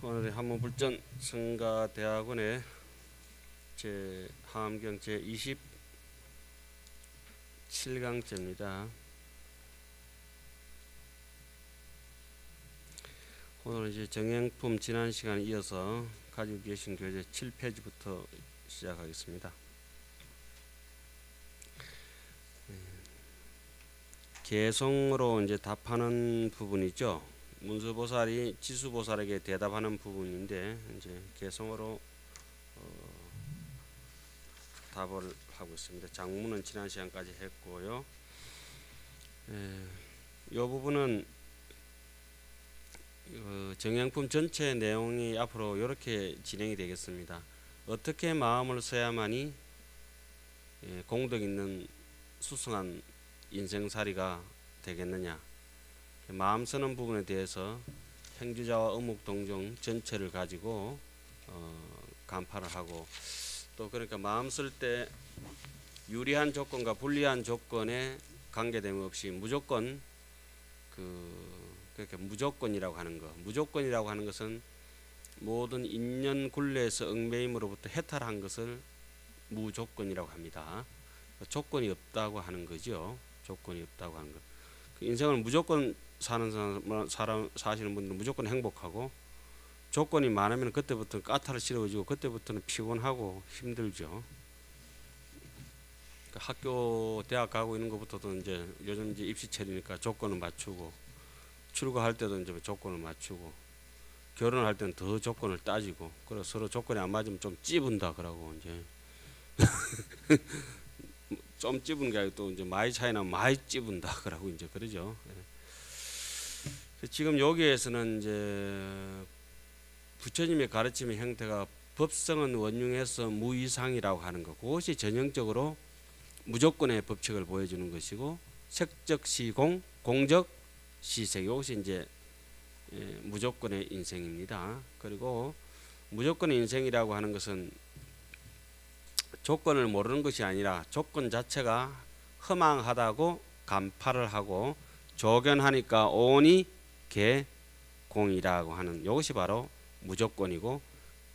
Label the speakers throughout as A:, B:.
A: 오늘의 한문불전 성가대학원의 하암경 제27강째입니다. 오늘 이제 정행품 지난 시간에 이어서 가지고 계신 교재 7페이지부터 시작하겠습니다. 개성으로 이제 답하는 부분이죠. 문수보살이 지수보살에게 대답하는 부분인데 이제 개성으로 답을 하고 있습니다. 장문은 지난 시간까지 했고요. 이 부분은 정행품 전체 내용이 앞으로 이렇게 진행이 되겠습니다. 어떻게 마음을 써야만이 공덕 있는 수승한 인생살이가 되겠느냐, 마음 쓰는 부분에 대해서 행주자와 어묵동정 전체를 가지고 간파를 하고, 또 그러니까 마음 쓸 때 유리한 조건과 불리한 조건에 관계됨 없이 무조건 그러니까 무조건이라고 하는 것, 무조건이라고 하는 것은 모든 인연 굴레에서 얽매임으로부터 해탈한 것을 무조건이라고 합니다. 조건이 없다고 하는 거죠. 조건이 없다고 하는 것. 인생을 무조건 사시는 분들은 무조건 행복하고, 조건이 많으면 그때부터 까탈을 싫어지고 그때부터는 피곤하고 힘들죠. 학교 대학 가고 있는 것부터도 이제 요즘 이제 입시철이니까 조건을 맞추고, 출가할 때도 이제 조건을 맞추고, 결혼할 때는 더 조건을 따지고, 그래서 서로 조건이 안 맞으면 좀 찝은다 그러고 이제 좀 찝은 게 아니고 또 이제 많이 차이 나면 많이 찝은다 그러고 이제 그러죠. 지금 여기에서는 이제 부처님의 가르침의 형태가 법성은 원흉해서 무이상이라고 하는 것, 그것이 전형적으로 무조건의 법칙을 보여주는 것이고, 색적 시공, 공적 시색, 이것이 이제 무조건의 인생입니다. 그리고 무조건의 인생이라고 하는 것은 조건을 모르는 것이 아니라 조건 자체가 허망하다고 간파를 하고 조견하니까 오니 개공이라고 하는, 이것이 바로 무조건이고,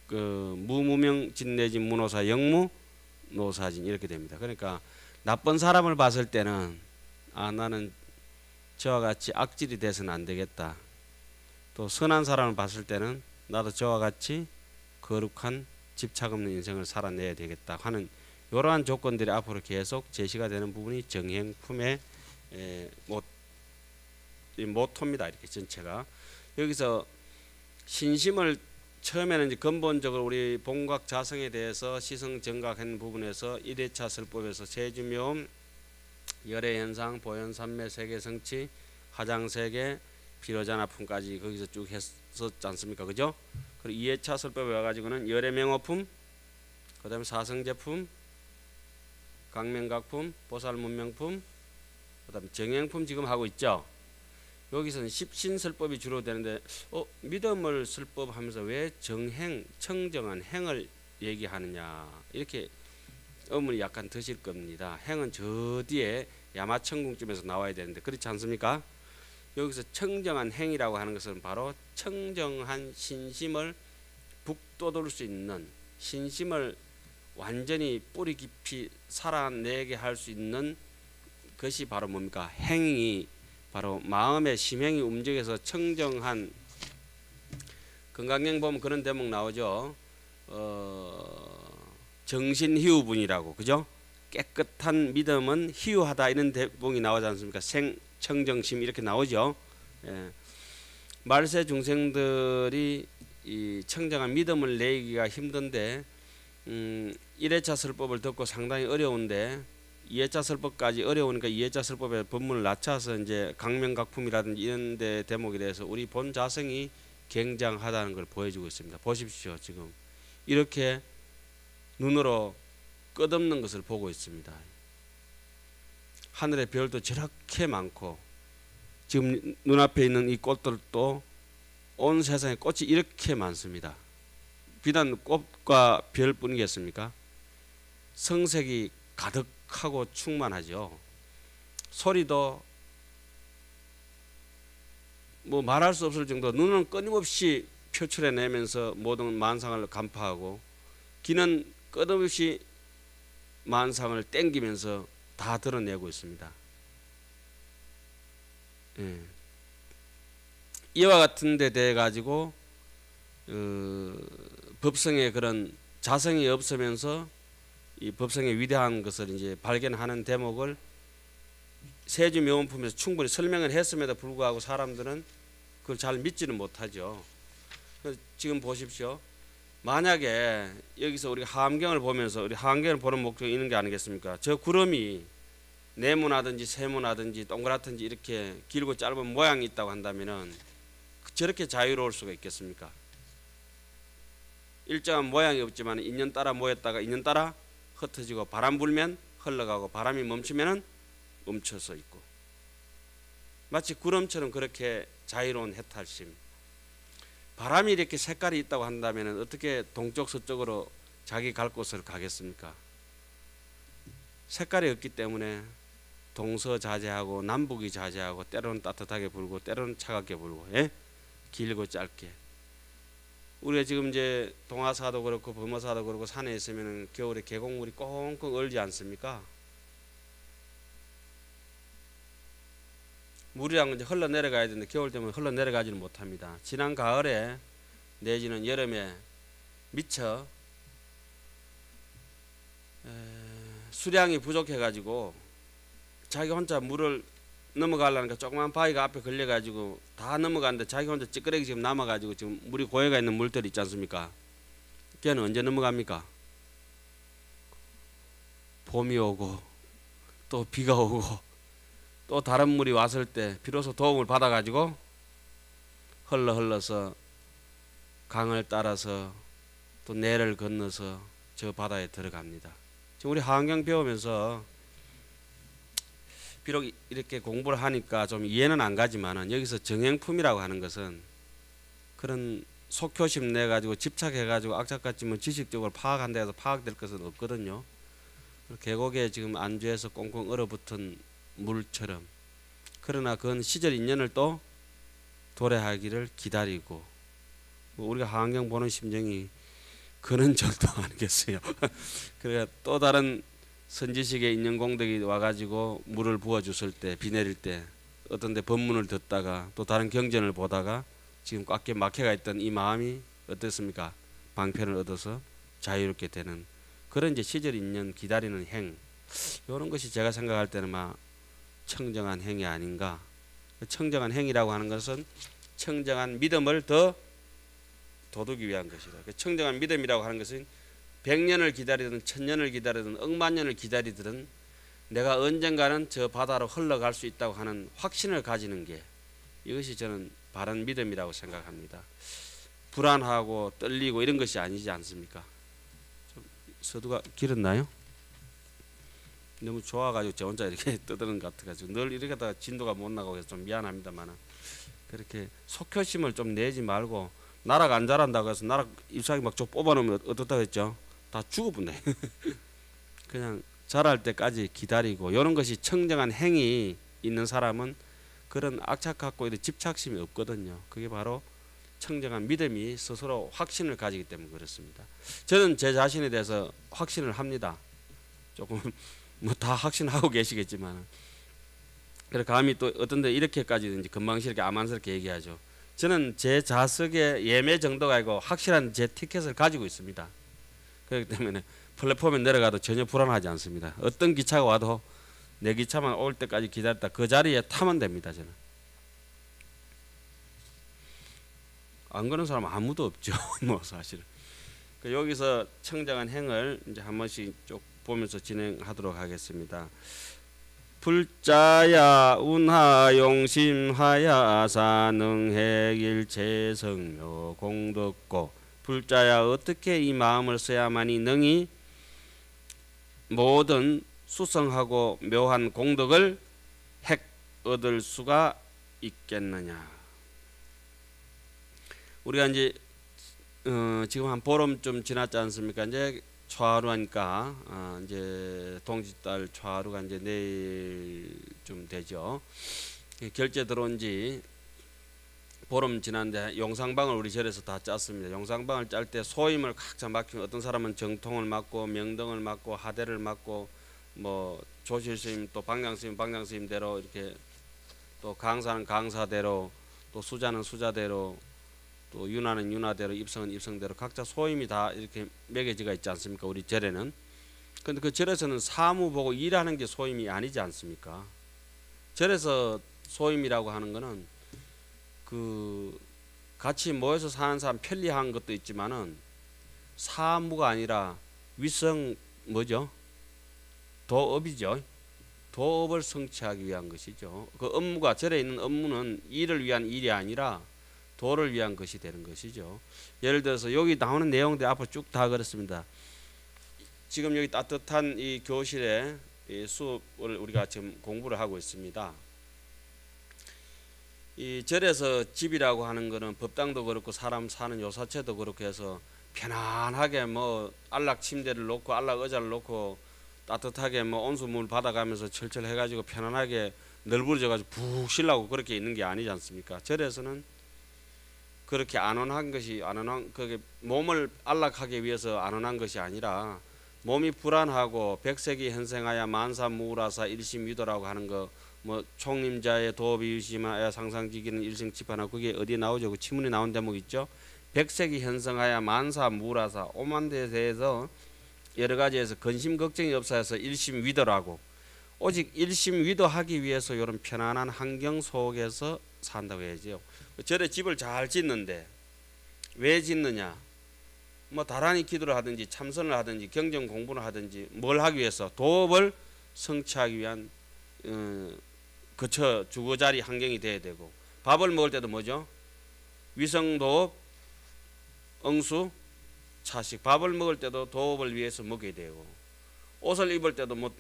A: 무무명 진내진 무노사 영무 노사진 이렇게 됩니다. 그러니까 나쁜 사람을 봤을 때는 나는 저와 같이 악질이 돼서는 안 되겠다. 또 선한 사람을 봤을 때는 나도 저와 같이 거룩한 집착 없는 인생을 살아내야 되겠다 하는 이러한 조건들이 앞으로 계속 제시가 되는 부분이 정행품의 모토입니다. 이렇게 전체가. 여기서 신심을 처음에는 이제 근본적으로 우리 본각 자성에 대해서 시성정각한 부분에서 1회차 설법에서 세주묘음, 열애현상, 보현삼매, 세계성취, 화장세계, 비로자나품까지 거기서 쭉 했었지 않습니까? 그죠? 그리고 2회차 설법에 와가지고는 열애명호품, 그 다음에 사성제품, 강명각품, 보살문명품, 그 다음에 정행품 지금 하고 있죠. 여기서는 십신설법이 주로 되는데 믿음을 설법 하면서 왜 정행, 청정한 행을 얘기하느냐, 이렇게 의문이 약간 드실 겁니다. 행은 저 뒤에 야마천궁쯤에서 나와야 되는데 그렇지 않습니까? 여기서 청정한 행이라고 하는 것은 바로 청정한 신심을 북돋울 수 있는, 신심을 완전히 뿌리 깊이 살아내게 할 수 있는 것이 바로 뭡니까? 행이 바로 마음의 심행이 움직여서 청정한, 건강경 보면 그런 대목 나오죠. 정신희우분이라고, 그죠? 깨끗한 믿음은 희우하다, 이런 대목이 나오지 않습니까? 청정심 이렇게 나오죠. 말세 중생들이 이 청정한 믿음을 내기가 힘든데 1회차 설법을 듣고 상당히 어려운데 2회차 설법까지 어려우니까 2회차 설법의 법문을 낮춰서 이제 강명각품이라든지 이런 데 대목에 대해서 우리 본 자성이 굉장하다는 걸 보여주고 있습니다. 보십시오. 지금 이렇게 눈으로 끝없는 것을 보고 있습니다. 하늘의 별도 저렇게 많고, 지금 눈앞에 있는 이 꽃들도 온 세상에 꽃이 이렇게 많습니다. 비단 꽃과 별뿐이겠습니까? 성색이 가득하고 충만하죠. 소리도 뭐 말할 수 없을 정도, 눈은 끊임없이 표출해내면서 모든 만상을 간파하고 기는 끝없이 만상을 땡기면서 다 드러내고 있습니다. 예. 이와 같은 데 대해 가지고 법성의 그런 자성이 없으면서 이 법성의 위대한 것을 이제 발견하는 대목을 세주명언품에서 충분히 설명을 했음에도 불구하고 사람들은 그걸 잘 믿지는 못하죠. 지금 보십시오. 만약에 여기서 우리 하암경을 보면서 우리 하암경을 보는 목적이 있는 게 아니겠습니까? 저 구름이 네모나든지 세모나든지 동그랗든지 이렇게 길고 짧은 모양이 있다고 한다면은 저렇게 자유로울 수가 있겠습니까? 일정한 모양이 없지만 인연 따라 모였다가 인연 따라 흩어지고 바람 불면 흘러가고 바람이 멈추면은 멈춰서 있고 마치 구름처럼 그렇게 자유로운 해탈심. 바람이 이렇게 색깔이 있다고 한다면 어떻게 동쪽 서쪽으로 자기 갈 곳을 가겠습니까? 색깔이 없기 때문에 동서자재하고 남북이 자재하고 때로는 따뜻하게 불고 때로는 차갑게 불고 예? 길고 짧게. 우리가 지금 이제 동화사도 그렇고 범어사도 그렇고 산에 있으면 겨울에 계곡물이 꽁꽁 얼지 않습니까? 물이랑 이제 흘러내려가야 되는데 겨울 되면 흘러내려가지는 못합니다. 지난 가을에 내지는 여름에 미처 수량이 부족해가지고 자기 혼자 물을 넘어가려니까 조그만 바위가 앞에 걸려가지고 다 넘어가는데 자기 혼자 찌끄레기 지금 남아가지고 지금 물이 고여가 있는 물들이 있지 않습니까? 걔는 언제 넘어갑니까? 봄이 오고 또 비가 오고 또 다른 물이 왔을 때 비로소 도움을 받아가지고 흘러서 강을 따라서 또 내를 건너서 저 바다에 들어갑니다. 지금 우리 하안경 배우면서 비록 이렇게 공부를 하니까 좀 이해는 안 가지만은 여기서 정행품이라고 하는 것은 그런 속효심 내 가지고 집착해 가지고 악착같이 뭐 지식적으로 파악한다 해서 파악될 것은 없거든요. 계곡에 지금 안주해서 꽁꽁 얼어붙은 물처럼. 그러나 그건 시절 인연을 또 도래하기를 기다리고 우리가 하안경 보는 심정이 그런 정도 아니겠어요. 그러니까 또 다른 선지식의 인연공덕이 와가지고 물을 부어줬을 때 비 내릴 때 어떤 데 법문을 듣다가 또 다른 경전을 보다가 지금 꽉 막혀가 있던 이 마음이 어떻습니까? 방편을 얻어서 자유롭게 되는 그런 이제 시절 인연 기다리는 행, 이런 것이 제가 생각할 때는 막 청정한 행이 아닌가. 청정한 행이라고 하는 것은 청정한 믿음을 더 돋우기 위한 것이다. 청정한 믿음이라고 하는 것은 100년을 기다리든 1000년을 기다리든 억만년을 기다리든 내가 언젠가는 저 바다로 흘러갈 수 있다고 하는 확신을 가지는 게 이것이 저는 바른 믿음이라고 생각합니다. 불안하고 떨리고 이런 것이 아니지 않습니까? 좀 서두가 길었나요? 너무 좋아가지고 저 혼자 이렇게 떠드는 것 같아가지고 늘 이렇게 하다가 진도가 못 나가고 해서 좀 미안합니다만 그렇게 속효심을 좀 내지 말고 나락 안 자란다고 해서 나락 잎사귀 막 좀 뽑아놓으면 어떻다고 했죠? 다 죽어본다. 그냥 자랄 때까지 기다리고 이런 것이 청정한 행이 있는 사람은 그런 악착같고 이런 집착심이 없거든요. 그게 바로 청정한 믿음이 스스로 확신을 가지기 때문에 그렇습니다. 저는 제 자신에 대해서 확신을 합니다. 조금 뭐 다 확신하고 계시겠지만 그래 감히 또 어떤 데 이렇게까지든지 금방스럽게 아만스럽게 얘기하죠. 저는 제 자석의 예매 정도가 아니고 확실한 제 티켓을 가지고 있습니다. 그렇기 때문에 플랫폼에 내려가도 전혀 불안하지 않습니다. 어떤 기차가 와도 내 기차만 올 때까지 기다렸다 그 자리에 타면 됩니다. 저는 안 그런 사람 아무도 없죠. 뭐 사실은 여기서 청정한 행을 이제 한 번씩 쭉 보면서 진행하도록 하겠습니다. 불자야 운하 용심하야 사능해일체 성묘 공덕고. 불자야 어떻게 이 마음을 써야만이 능히 모든 수성하고 묘한 공덕을 핵 얻을 수가 있겠느냐. 우리가 이제 지금 한 보름쯤 지났지 않습니까? 이제 초하루하니까 이제 동짓달 초하루가 이제 내일 좀 되죠. 결제 들어온 지 보름 지났는데 용상방을 우리 절에서 다 짰습니다. 용상방을 짤 때 소임을 각자 맡기면 어떤 사람은 정통을 맡고 명등을 맡고 하대를 맡고 뭐 조실스님 또 방장스님대로 이렇게 또 강사는 강사대로 또 수자는 수자대로 또 윤화는 윤화대로 입성은 입성대로 각자 소임이 다 이렇게 매겨지가 있지 않습니까? 우리 절에는. 근데 그 절에서는 사무 보고 일하는 게 소임이 아니지 않습니까? 절에서 소임이라고 하는 거는 그 같이 모여서 사는 사람 편리한 것도 있지만은 사무가 아니라 위성 뭐죠? 도업이죠. 도업을 성취하기 위한 것이죠. 그 업무가 절에 있는 업무는 일을 위한 일이 아니라 도를 위한 것이 되는 것이죠. 예를 들어서 여기 나오는 내용들 앞으로 쭉 다 그렇습니다. 지금 여기 따뜻한 이 교실에 이 수업을 우리가 지금 공부를 하고 있습니다. 이 절에서 집이라고 하는 것은 법당도 그렇고 사람 사는 요사체도 그렇고 해서 편안하게 뭐 안락 침대를 놓고 안락 의자를 놓고 따뜻하게 뭐 온수물 받아가면서 철철 해가지고 편안하게 널브러져가지고 푹 쉬려고 그렇게 있는 게 아니지 않습니까? 절에서는 그렇게 안온한 것이 안온한 그게 몸을 안락하기 위해서 안온한 것이 아니라 몸이 불안하고 백색이 현생하여 만사무라사 일심위도라고 하는 거 뭐 총림자의 도업이 유심하여 상상지기는 일생치파나 그게 어디에 나오죠? 그 지문에 나온 대목 있죠? 백색이 현성하여 만사무라사 오만 데 대해서 여러 가지에서 근심 걱정이 없어서 일심위도라고 오직 일심위도하기 위해서 이런 편안한 환경 속에서 산다고 해야죠. 절에 집을 잘 짓는데 왜 짓느냐? 뭐 다란히 기도를 하든지 참선을 하든지 경전 공부를 하든지 뭘 하기 위해서 도업을 성취하기 위한 그처 주거자리 환경이 돼야 되고 밥을 먹을 때도 뭐죠? 위성도업, 응수, 차식. 밥을 먹을 때도 도업을 위해서 먹어야 되고 옷을 입을 때도 뭐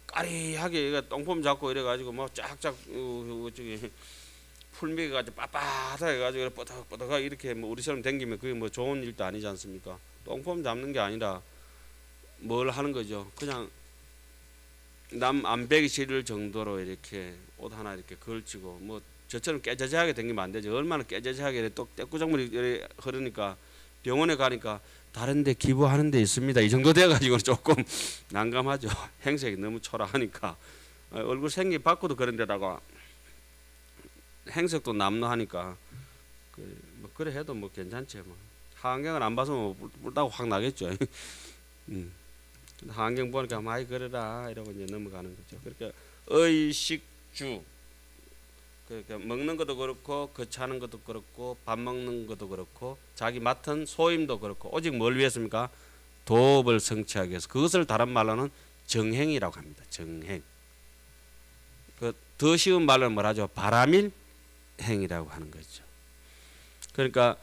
A: 까리하게 똥폼 잡고 이래가지고 뭐 쫙쫙 저기 풀메기 가지고 빳빳하게 해가지고 뻐덕뻐덕하게 이렇게 뭐 우리처럼 댕기면 그게 뭐 좋은 일도 아니지 않습니까? 똥폼 잡는 게 아니라 뭘 하는 거죠? 그냥 남 안 배기 싫을 정도로 이렇게 옷 하나 이렇게 걸치고 뭐 저처럼 깨져지하게 댕기면 안 되죠. 얼마나 깨져지하게 또 떼꾸작물이 흐르니까 병원에 가니까 다른 데 기부하는 데 있습니다. 이 정도 돼가지고 조금 난감하죠. 행색이 너무 초라하니까 얼굴 생기 바꿔도 그런 데다가 행색도 남루하니까 뭐 그래 해도 뭐 괜찮지 뭐. 하안경을 안 봐서 뭐 뿔따고 확 나겠죠. 하안경 보니까 많이 그러라 이러고 이제 넘어가는 거죠. 그러니까 의식주 그러니까 먹는 것도 그렇고 거차는 것도 그렇고 밥 먹는 것도 그렇고 자기 맡은 소임도 그렇고 오직 뭘 위해서입니까? 도업을 성취하기 위해서. 그것을 다른 말로는 정행이라고 합니다. 정행. 그 더 쉬운 말로 뭐라죠? 바람일 행이라고 하는 거죠. 그러니까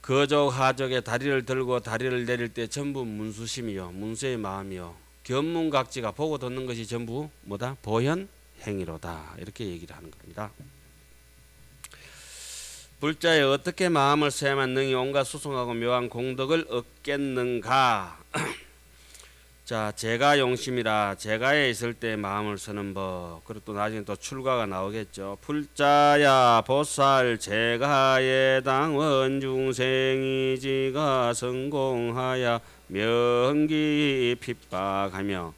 A: 거족 하족의 다리를 들고 다리를 내릴 때 전부 문수심이요 문수의 마음이요 견문각지가 보고 듣는 것이 전부 뭐다? 보현 행위로다 이렇게 얘기를 하는 겁니다. 불자에 어떻게 마음을 써야만 능히 온갖 수승하고 묘한 공덕을 얻겠는가? 자, 제가 용심이라 제가에 있을 때 마음을 쓰는 법. 그리고 또 나중에 또 출가가 나오겠죠. 불자야 보살 제가에 당원 중생이 지가 성공하여 명기 핍박하며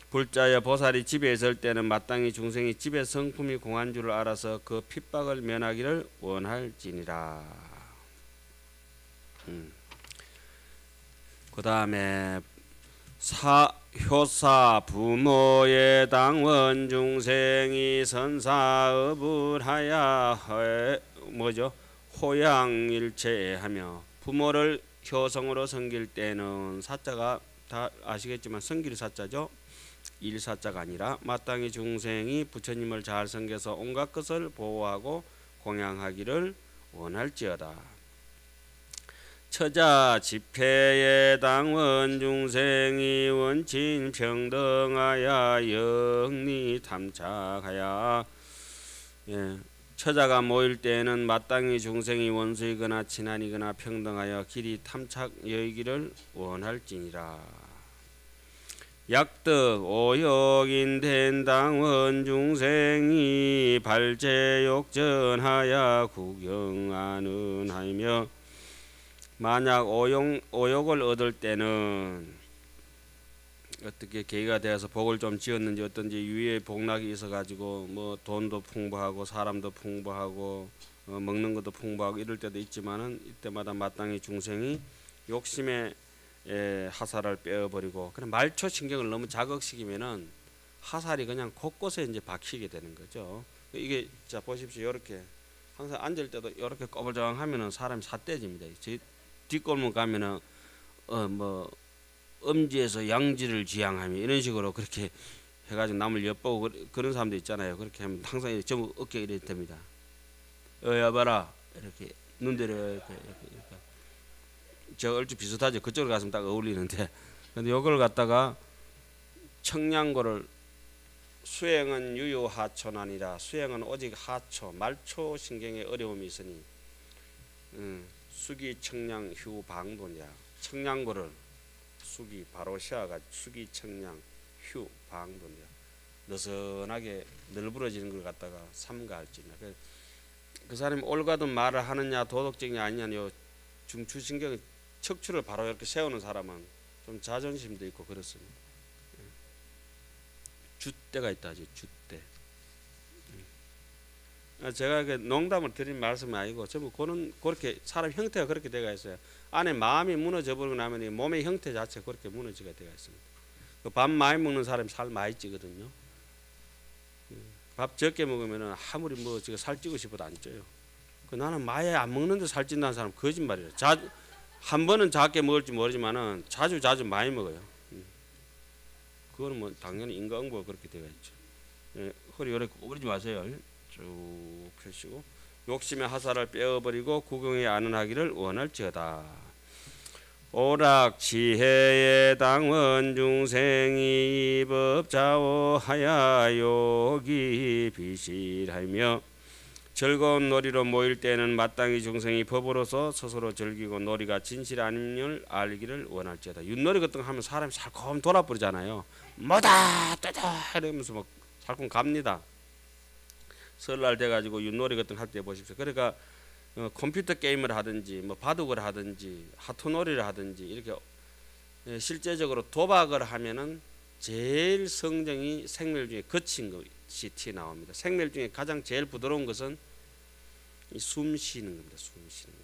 A: 불자야 보살이 집에 있을 때는 마땅히 중생이 집에 성품이 공한 줄을 알아서 그 핍박을 면하기를 원할지니라. 그 다음에 효사 부모의 당원 중생이 선사업을 하여 뭐죠? 호양일체하며 부모를 효성으로 섬길 때는 사자가 다 아시겠지만 섬길 사자죠. 일사자가 아니라 마땅히 중생이 부처님을 잘 섬겨서 온갖 것을 보호하고 공양하기를 원할지어다. 처자 집회의 당원 중생이 원친 평등하여 영리 탐착하여 처자가 모일 때에는 마땅히 중생이 원수이거나 친한이거나 평등하여 길이 탐착 여기기를 원할지니라. 약득 오역인 된당 원중생이 발제욕전하야 구경하는 하이며 만약 오역을 얻을 때는 어떻게 계기가 되어서 복을 좀 지었는지 어떤지 위에 복락이 있어 가지고 뭐 돈도 풍부하고 사람도 풍부하고 먹는 것도 풍부하고 이럴 때도 있지만은 이때마다 마땅히 중생이 욕심에 하살을 빼어버리고 그냥 말초 신경을 너무 자극시키면은 하살이 그냥 곳곳에 이제 박히게 되는 거죠. 이게 자 보십시오. 이렇게 항상 앉을 때도 이렇게 꼬불정하면은 사람이 삿대집니다. 뒷골목 가면은 뭐 음지에서 양지를 지향하며 이런 식으로 그렇게 해가지고 남을 엿보고 그런 사람도 있잖아요. 그렇게 하면 항상 전부 어깨 이렇게 됩니다. 여봐라 이렇게 눈대려 이렇게. 저 얼추 비슷하죠. 그쪽으로 갔으면 딱 어울리는데 근데 요걸 갖다가 청량고를 수행은 유유하초난이라 수행은 오직 하초 말초 신경에 어려움이 있으니 수기 청량 휴 방도냐 청량고를 수기 바로 세워가지고 수기 청량 휴 방도냐 느슨하게 널브러지는 걸 갖다가 삼가할지냐 그 사람이 옳거든 말을 하느냐 도덕적이냐 아니냐 중추신경 척추를 바로 이렇게 세우는 사람은 좀 자존심도 있고 그렇습니다. 줏대가 있다지 줏대. 제가 농담을 드린 말씀이 아니고 전부 그렇게 사람 형태가 그렇게 되어 있어요. 안에 마음이 무너져 버리고 나면 몸의 형태 자체가 그렇게 무너지게 되어 있습니다. 밥 많이 먹는 사람이 살 많이 찌거든요. 밥 적게 먹으면 아무리 뭐 살 찌고 싶어도 안 쪄요. 나는 마에 안 먹는데 살 찐다는 사람 거짓말이에요. 한 번은 작게 먹을지 모르지만은 자주 많이 먹어요. 그거는 뭐 당연히 인과응보가 그렇게 되어 있죠. 허리 이렇게 구부리지 마세요. 쭉 펴시고 욕심의 하살을 빼어버리고 구경에 안은하기를 원할지어다. 오락지혜의 당원 중생이 법자오하야 요기 비실하며 즐거운 놀이로 모일 때는 마땅히 중생이 법으로서 스스로 즐기고 놀이가 진실 아님을 알기를 원할지어다. 윷놀이 같은 거 하면 사람이 살콤 돌아버리잖아요. 뭐다 떠다 이러면서 막 살콤 갑니다. 설날 돼가지고 윷놀이 같은 거 할 때 보십시오. 그러니까 컴퓨터 게임을 하든지 뭐 바둑을 하든지 하토놀이를 하든지 이렇게 실제적으로 도박을 하면은 제일 성정이 생멸 중에 거친 것이 티 나옵니다. 생멸 중에 가장 제일 부드러운 것은 이 숨 쉬는 겁니다. 숨 쉬는 거.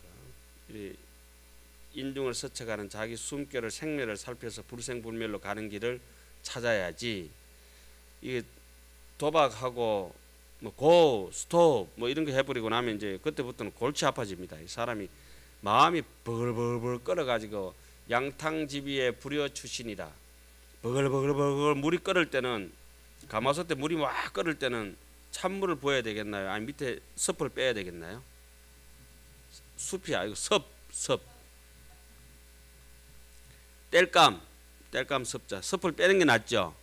A: 인중을 스쳐가는 자기 숨결을 생멸을 살펴서 불생불멸로 가는 길을 찾아야지. 이게 도박하고 뭐 고 스톱 뭐 이런 거 해버리고 나면 이제 그때부터는 골치 아파집니다. 이 사람이 마음이 벌벌벌 끓어가지고 양탕지비의 불여 출신이라 버글버글버글 물이 끓을 때는 가마솥에 물이 막 끓을 때는 찬물을 부어야 되겠나요? 아니 밑에 섭을 빼야 되겠나요? 숲이 아니고 섭 뗄감 섭자 섭을 빼는 게 낫죠.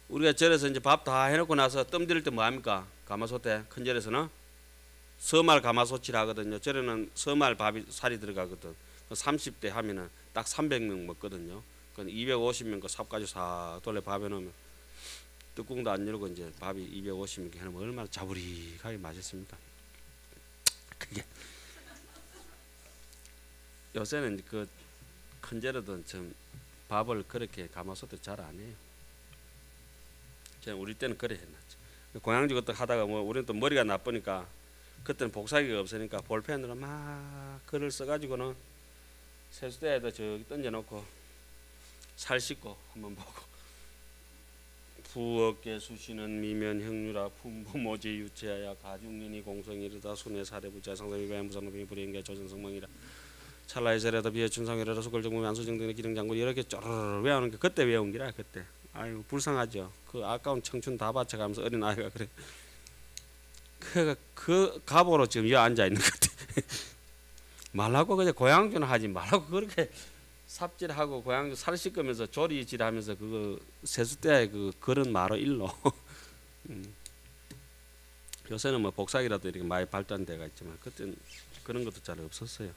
A: 우리가 절에서 이제 밥 다 해놓고 나서 뜸 들일 때 뭐합니까? 가마솥에 큰 절에서는 서말 가마솥이라 하거든요. 절에는 서말 밥이 살이 들어가거든. 30대 하면은 딱 300명 먹거든요. 그건 250명 그 삽까지 싹 돌려 밥에 넣으면 뚜껑도 안 열고 이제 밥이 250명 해놓으면 얼마나 자부리하게 맛있습니까? 그게 요새는 그 큰 절에도 좀 밥을 그렇게 가마솥에 잘 안 해요. 우리 때는 그래 했났죠. 공양주 같은 하다가 뭐 우리는 또 머리가 나쁘니까 그때는 복사기가 없으니까 볼펜으로 막 글을 써가지고는 세수대에다 저기 던져놓고 살 씻고 한번 보고 부업계 수시는 미면 형류라 품부모지 유체하야 가중년이 공성이 이르다 순회 사례부자 상상이 무상노병이 불행계 조전성망이라 찰나이세라도 비해 춘상이라도 수걸정무 안수정등의 기능장군 이렇게 쪼르르 외우는 게 그때 외운 기라 그때. 아유 불쌍하죠. 그 아까운 청춘 다 바쳐가면서 어린 아이가 그래. 그 갑오로 지금 여기 앉아 있는 것 같아. 말라고 그냥 고향주는 하지 말라고 그렇게 삽질하고 고향주 살 씻으면서 조리질하면서 그거 세숫대에 그 그런 말어 일로. 요새는 뭐 복사기라도 이렇게 많이 발전돼가 있지만 그때는 그런 것도 잘 없었어요.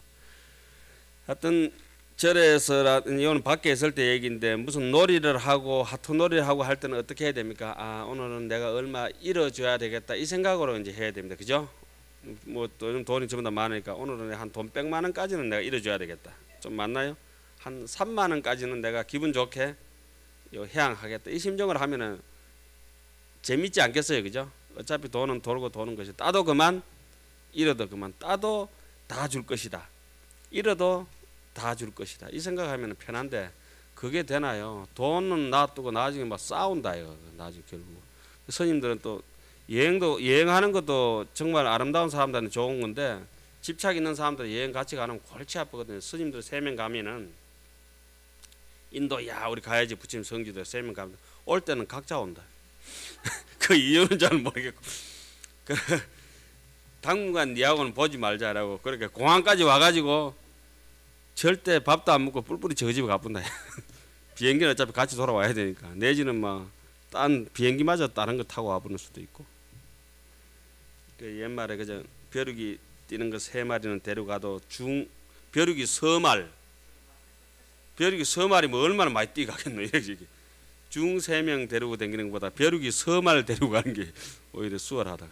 A: 하여튼 절에서 이거는 밖에 있을 때 얘기인데 무슨 놀이를 하고 하트 놀이를 하고 할 때는 어떻게 해야 됩니까? 아 오늘은 내가 얼마 잃어줘야 되겠다 이 생각으로 이제 해야 됩니다. 그죠? 뭐 또 돈이 전부 다 많으니까 오늘은 한 돈 100만 원까지는 내가 잃어줘야 되겠다. 좀 맞나요? 한 3만 원까지는 내가 기분 좋게 해양하겠다. 이 심정을 하면은 재밌지 않겠어요, 그죠? 어차피 돈은 돌고 도는 것이 따도 그만, 잃어도 그만, 따도 다 줄 것이다. 잃어도 다 줄 것이다. 이 생각하면 편한데 그게 되나요? 돈은 놔두고 나중에 막 싸운다 이거. 나중에 결국 스님들은 또 여행하는 것도 정말 아름다운 사람들한테 좋은 건데 집착 있는 사람들 여행 같이 가는 골치 아프거든요. 스님들 3명 가면은 인도야 우리 가야지 부처님 성지도 3명 가면 올 때는 각자 온다. 그 이유는 잘 모르겠고 그 당분간 니하고는 보지 말자라고 그렇게 공항까지 와가지고 절대 밥도 안 먹고 뿔뿔이 저 집에 가본다. 비행기는 어차피 같이 돌아와야 되니까 내지는 뭐 딴 비행기마저 다른 거 타고 와보는 수도 있고. 그 옛말에 그저 벼룩이 뛰는 거 3마리는 데려가도 벼룩이 서말이 뭐 얼마나 많이 뛰가겠노 이렇게. 중 3명 데리고 다니는 것보다 벼룩이 서말 데리고 가는 게 오히려 수월하다.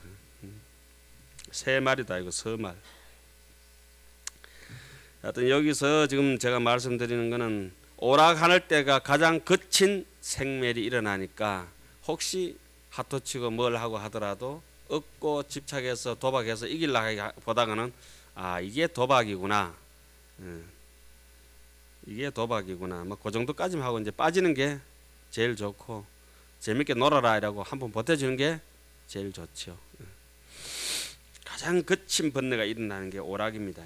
A: 3마리다 이거 서말. 하여튼 여기서 지금 제가 말씀드리는 거는 오락할 때가 가장 거친 생멸이 일어나니까 혹시 하토치고 뭘 하고 하더라도 얻고 집착해서 도박해서 이기려고 보다가는 아 이게 도박이구나. 이게 도박이구나. 뭐 그 정도까지만 하고 이제 빠지는 게 제일 좋고 재밌게 놀아라 이라고 한번 버텨주는 게 제일 좋죠. 가장 거친 번뇌가 일어나는 게 오락입니다.